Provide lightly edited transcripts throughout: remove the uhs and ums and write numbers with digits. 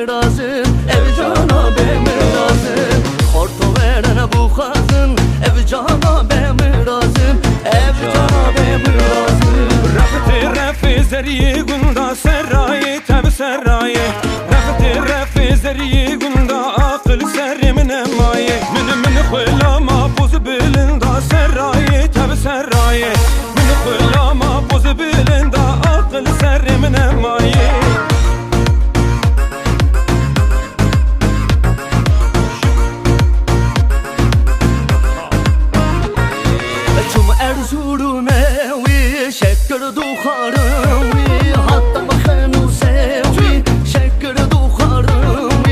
razın, ev cana benim razın. Horto verene bu xazın, ev cana benim razın, ev cana benim razın. Rafti rafi zeriye gunda serraye tabi serraye. Rafti rafi zeriye gunda akıl serimine maye. Min khulama boz bilinda serraye tabi serraye. Min khulama boz bilinda akıl serimine maye. Çum Erzurum'e şeker duharım hatta bakını sevi şeker duharım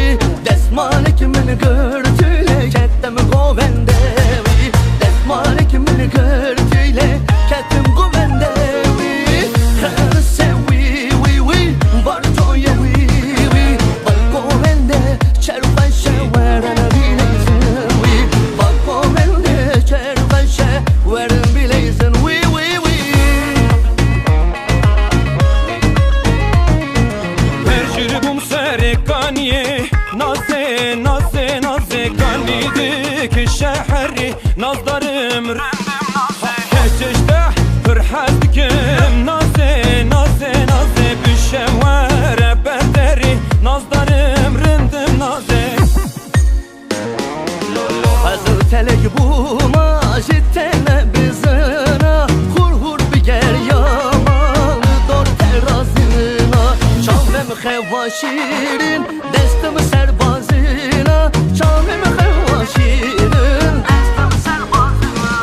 desmane kimin gördüyle kettem govendevi desmane kimin gördüyle kettem govendevi her sevi vi var toya vi var govende çerpa şeveren bileysin var govende çerpa şeveren bileysin naze naze naze kanidi şehri nazdarım rendim naze keçişte hırhazdikim naze naze naze büşevere berderi nazdarım rendim naze. Hazır telek bu majitene bizina hur hur biger yaman dor terazina çavlem xeva şirin destim serbazina çavlem xeva şirin destim serbazina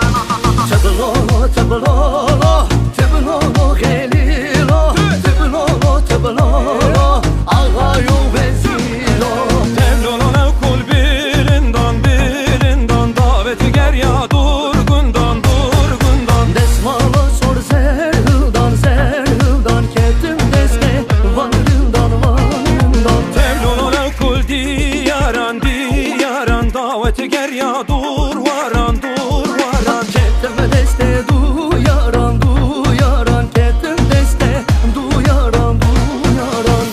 tablo tablo tablo gelilo tablo tablo ağayo vezilo Tevlolona kul birinden birinden daveti ger ya durgundan durgundan desmala sor zerdan zerdan kettim deste varından varından Tevlolona kul diyaran diyaran daveti ger ya dur varan kettim deste duyaran duyaran kettim deste duyaran duyaran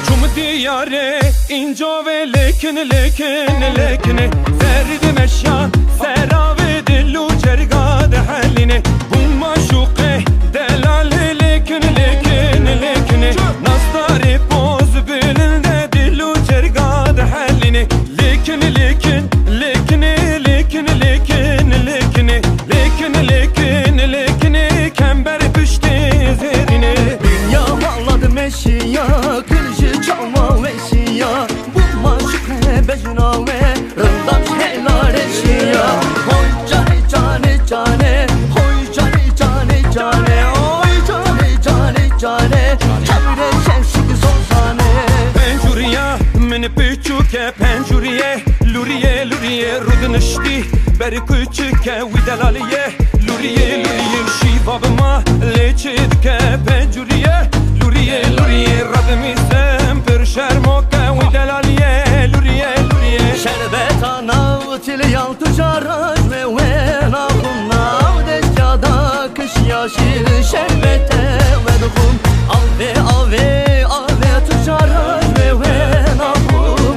Çum diyare inco ve lekin lekin lekine Ferdi meşya serave dillu cergad haline Bu maşuke delali lekin lekin lekine Nastari poz bilinde dillu cergad haline Lekin lekin lekine lekin lekin lekine Lekin lekin lekine kember püşte zerine Dünya bağladı meşiya kılıcı çalma veşiya Bu maşuk becuna ve rındaş helal eşiya Hoy cane cane cane Hoy cane cane cane Oy cane cane cane Kemre şemşik sozane Pencuriya meni piçuke pencuriye Luriye luriye rudnışti Beri küçüke vidalaliye Luriye luriye şivabıma leçedike pencuriye Luriye luriye radımizem pır şermoke vidalaliye Luriye luriye Şerbet anav til yaltı caraj ve vena Nav deskada kış yaşır şerbete vedhum Ave ave ave tucaraj ve vena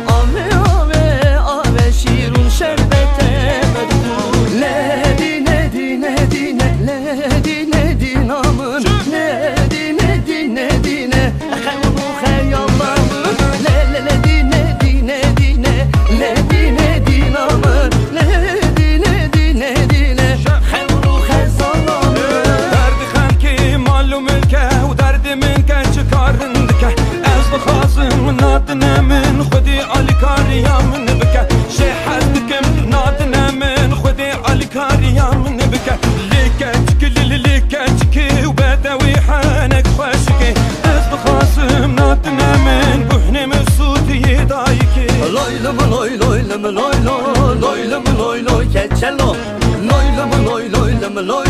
Ave ave ave şirun şerbete vedhum Ledi nedi nedi ledi nedi namın Ledi nedi nedi ne Khaymu khayallamın Ledi nedi nedi ne Ledi nedi namın Ledi nedi nedi ne Khaymu khayallamın Derdi halki malum ülke U derdi minke çıkarındike Ez bıkhazım nadine min Khudi alikariya min bike Şehazdikim nadine min Khudi alikariya min bike Like çiki like çiki U bedevi hanek khashki Ez bıkhazım nadine min Buhne mesudiye dayiki Loylum loy loylum loy loy Loylum loy loy keçelo Loylum loy loylum loy